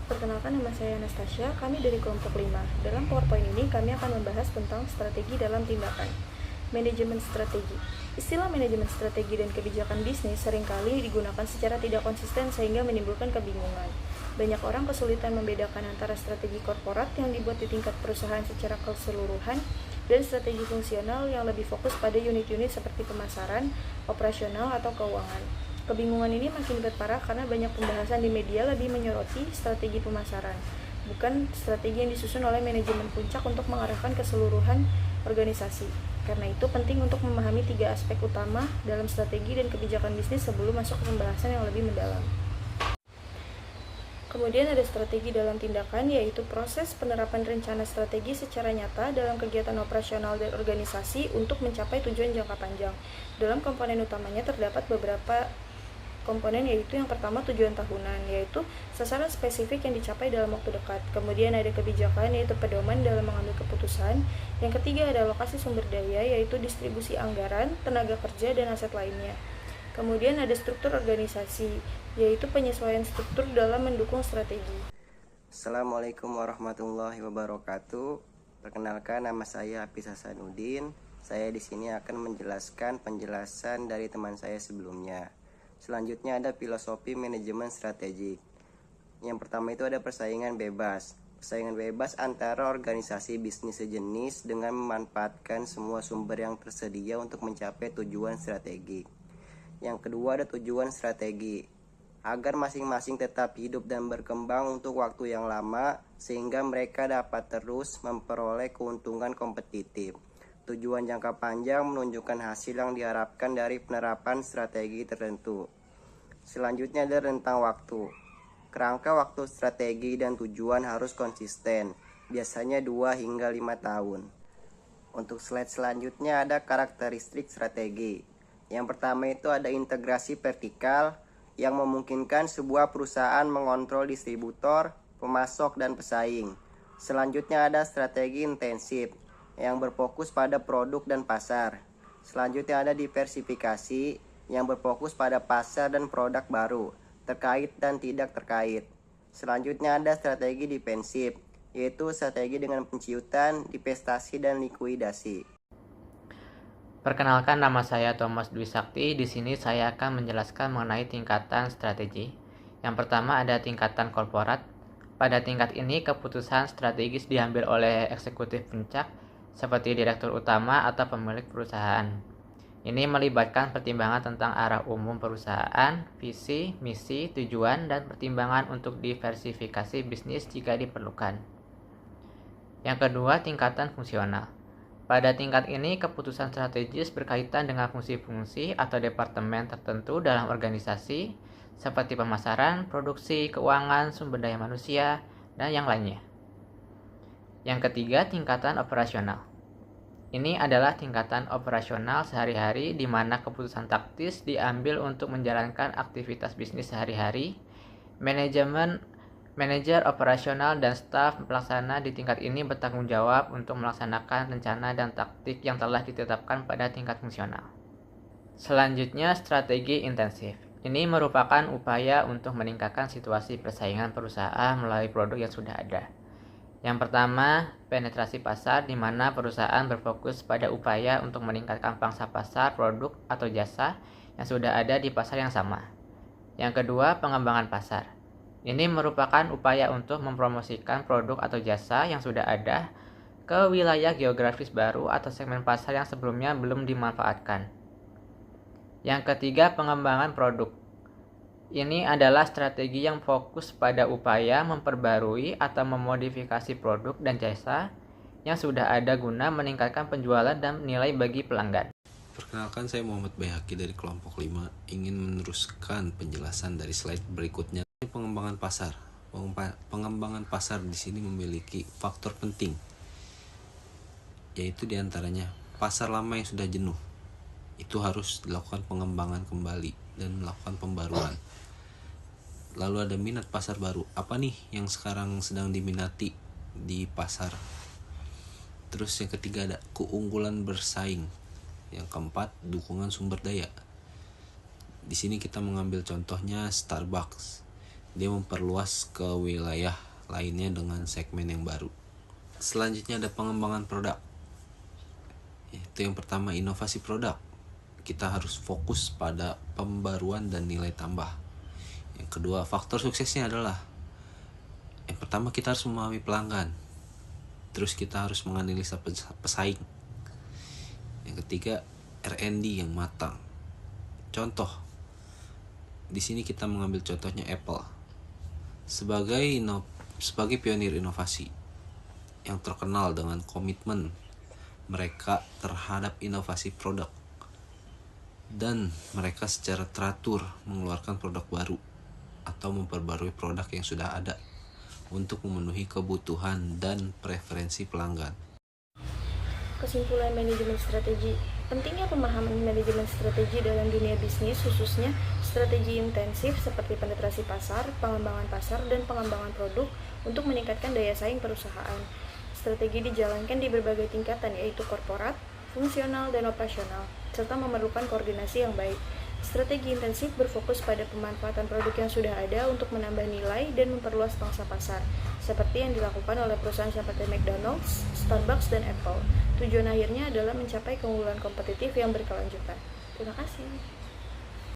Perkenalkan, nama saya Anastasia, kami dari kelompok 5. Dalam PowerPoint ini kami akan membahas tentang strategi dalam tindakan. Manajemen strategi. Istilah manajemen strategi dan kebijakan bisnis seringkali digunakan secara tidak konsisten sehingga menimbulkan kebingungan. Banyak orang kesulitan membedakan antara strategi korporat yang dibuat di tingkat perusahaan secara keseluruhan dan strategi fungsional yang lebih fokus pada unit-unit seperti pemasaran, operasional, atau keuangan. Kebingungan ini makin berparah karena banyak pembahasan di media lebih menyoroti strategi pemasaran, bukan strategi yang disusun oleh manajemen puncak untuk mengarahkan keseluruhan organisasi. Karena itu penting untuk memahami 3 aspek utama dalam strategi dan kebijakan bisnis sebelum masuk ke pembahasan yang lebih mendalam. Kemudian ada strategi dalam tindakan, yaitu proses penerapan rencana strategi secara nyata dalam kegiatan operasional dan organisasi untuk mencapai tujuan jangka panjang. Dalam komponen utamanya terdapat beberapa komponen, yaitu yang pertama tujuan tahunan, yaitu sasaran spesifik yang dicapai dalam waktu dekat. Kemudian ada kebijakan, yaitu pedoman dalam mengambil keputusan. Yang ketiga ada alokasi sumber daya, yaitu distribusi anggaran, tenaga kerja, dan aset lainnya. Kemudian ada struktur organisasi, yaitu penyesuaian struktur dalam mendukung strategi. Assalamualaikum warahmatullahi wabarakatuh. Perkenalkan, nama saya Hafiz Hasanuddin. Saya di sini akan menjelaskan penjelasan dari teman saya sebelumnya. Selanjutnya ada filosofi manajemen strategik. Yang pertama itu ada persaingan bebas. Persaingan bebas antara organisasi bisnis sejenis dengan memanfaatkan semua sumber yang tersedia untuk mencapai tujuan strategik. Yang kedua ada tujuan strategi, agar masing-masing tetap hidup dan berkembang untuk waktu yang lama sehingga mereka dapat terus memperoleh keuntungan kompetitif. Tujuan jangka panjang menunjukkan hasil yang diharapkan dari penerapan strategi tertentu. Selanjutnya ada rentang waktu. Kerangka waktu strategi dan tujuan harus konsisten, biasanya 2 hingga 5 tahun. Untuk slide selanjutnya ada karakteristik strategi. Yang pertama itu ada integrasi vertikal yang memungkinkan sebuah perusahaan mengontrol distributor, pemasok, dan pesaing. Selanjutnya ada strategi intensif yang berfokus pada produk dan pasar. Selanjutnya ada diversifikasi yang berfokus pada pasar dan produk baru, terkait dan tidak terkait. Selanjutnya ada strategi defensif, yaitu strategi dengan penciutan, divestasi, dan likuidasi. Perkenalkan, nama saya Thomas Dwi Sakti. Di sini saya akan menjelaskan mengenai tingkatan strategi. Yang pertama ada tingkatan korporat. Pada tingkat ini keputusan strategis diambil oleh eksekutif puncak seperti direktur utama atau pemilik perusahaan. Ini melibatkan pertimbangan tentang arah umum perusahaan, visi, misi, tujuan, dan pertimbangan untuk diversifikasi bisnis jika diperlukan. Yang kedua, tingkatan fungsional. Pada tingkat ini, keputusan strategis berkaitan dengan fungsi-fungsi atau departemen tertentu dalam organisasi, seperti pemasaran, produksi, keuangan, sumber daya manusia, dan yang lainnya. Yang ketiga, tingkatan operasional. Ini adalah tingkatan operasional sehari-hari di mana keputusan taktis diambil untuk menjalankan aktivitas bisnis sehari-hari. Manajer operasional dan staf pelaksana di tingkat ini bertanggung jawab untuk melaksanakan rencana dan taktik yang telah ditetapkan pada tingkat fungsional. Selanjutnya, strategi intensif. Ini merupakan upaya untuk meningkatkan situasi persaingan perusahaan melalui produk yang sudah ada. Yang pertama, penetrasi pasar, di mana perusahaan berfokus pada upaya untuk meningkatkan pangsa pasar produk atau jasa yang sudah ada di pasar yang sama. Yang kedua, pengembangan pasar. Ini merupakan upaya untuk mempromosikan produk atau jasa yang sudah ada ke wilayah geografis baru atau segmen pasar yang sebelumnya belum dimanfaatkan. Yang ketiga, pengembangan produk. Ini adalah strategi yang fokus pada upaya memperbarui atau memodifikasi produk dan jasa yang sudah ada guna meningkatkan penjualan dan nilai bagi pelanggan. Perkenalkan, saya Muhammad Bayhaqi dari kelompok 5, ingin meneruskan penjelasan dari slide berikutnya. Pengembangan pasar. Pengembangan pasar di sini memiliki faktor penting, yaitu diantaranya pasar lama yang sudah jenuh. Itu harus dilakukan pengembangan kembali dan melakukan pembaruan. Lalu ada minat pasar baru. Apa nih yang sekarang sedang diminati di pasar? Terus yang ketiga ada keunggulan bersaing. Yang keempat, dukungan sumber daya. Di sini kita mengambil contohnya Starbucks. dia memperluas ke wilayah lainnya dengan segmen yang baru. Selanjutnya ada pengembangan produk. Itu yang pertama, inovasi produk. Kita harus fokus pada pembaruan dan nilai tambah. Yang kedua, faktor suksesnya adalah yang pertama, kita harus memahami pelanggan. Terus kita harus menganalisa pesaing. Yang ketiga, R&D yang matang. Contoh, di sini kita mengambil contohnya Apple sebagai pionir inovasi yang terkenal dengan komitmen mereka terhadap inovasi produk, dan mereka secara teratur mengeluarkan produk baru atau memperbarui produk yang sudah ada untuk memenuhi kebutuhan dan preferensi pelanggan. Kesimpulan manajemen strategi. Pentingnya pemahaman manajemen strategi dalam dunia bisnis, khususnya strategi intensif seperti penetrasi pasar, pengembangan pasar, dan pengembangan produk untuk meningkatkan daya saing perusahaan. Strategi dijalankan di berbagai tingkatan, yaitu korporat, fungsional, dan operasional, serta memerlukan koordinasi yang baik. Strategi intensif berfokus pada pemanfaatan produk yang sudah ada untuk menambah nilai dan memperluas pangsa pasar, seperti yang dilakukan oleh perusahaan seperti McDonald's, Starbucks, dan Apple. Tujuan akhirnya adalah mencapai keunggulan kompetitif yang berkelanjutan. Terima kasih.